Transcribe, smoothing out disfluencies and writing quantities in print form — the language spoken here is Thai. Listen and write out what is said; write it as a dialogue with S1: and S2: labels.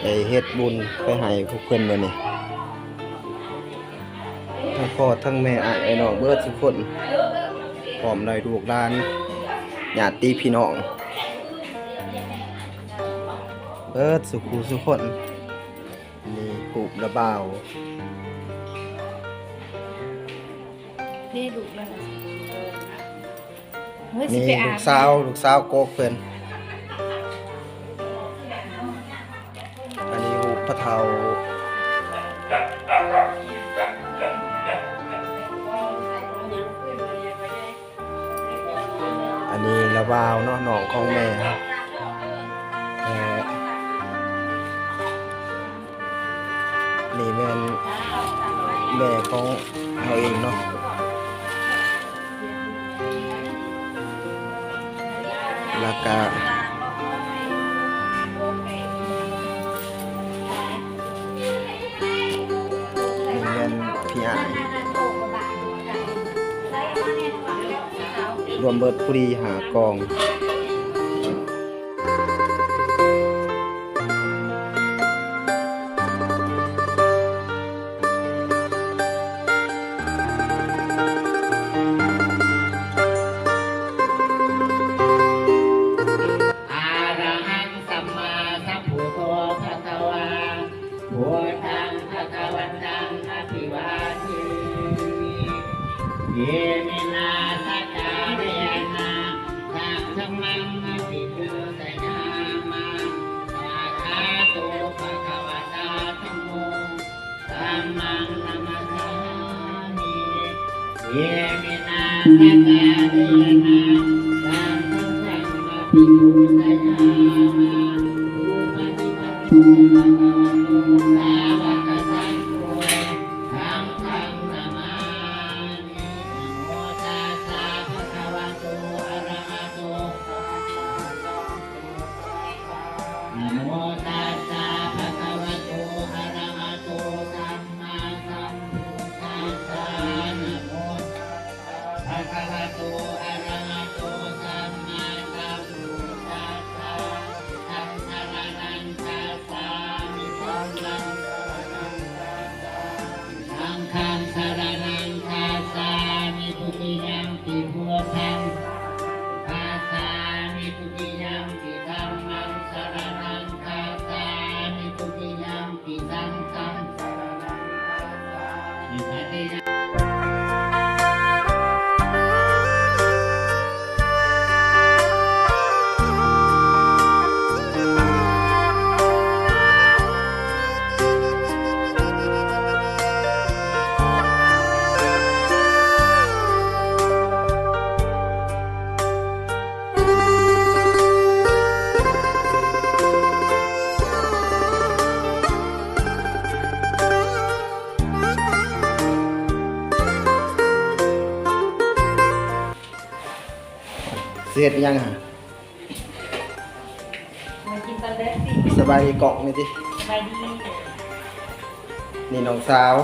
S1: ไปเฮ็ดบุญไปให้พวกเพิ่นมื้อนี้ทั้งพ่อทั้งแม่ไอ้น้องเบิดทุกคนพร้อมได้ลูกหลานญาติพี่น้องเบิดสุขุสุคนนี่ปลูกระบ่าว
S2: นี่ลูกแล้วเฮ้ยสิ
S1: นี่
S2: ไปอา
S1: ลูกสาวโกกเพิ่นอันนี้หูพระเฒ่าอันนี้ระบ่าวเนาะน้องของแม่ครับนี่แม่นแม่ของเราเองเนาะแล้วก็นี่แม่นพี่อ้ายรวมเบิดผู้ดีหากอง
S3: เยมินาสัจจาเรนะสังฆมังอภิปูชยามาสาธุโตภะคะวะตาธัมโมธัมมังนัมสามิเยมินาสัจจาเรนะสังฆมังอภิปูชยามาอุปฏิปันโนภะคะวะโตสาวกสังโฆสังฆังนามานะโมตัสสะภะคะวะโตอะระหะโตสัมมาสัมพุทธัสสะนะโมภะคะวะโตอะระหะโตสัมมาสัมพุทธัสสะธัมมังสรณังคัจฉามิธัมมังสรณังคัจฉามิสังฆังสรณังคัจฉามิทุติยัมปิพุทธังคัจฉามิทุติยัมปิธัมมังสรณังคัจฉามิทุติยัมปิสังฆังสรณังคัจฉามิตติยัม
S1: เสร็จยังฮะ
S2: มากินตอนเล็กสิ
S1: สบายดีเกาะนี่ติ
S2: สบายดี
S1: นี่น้องสาว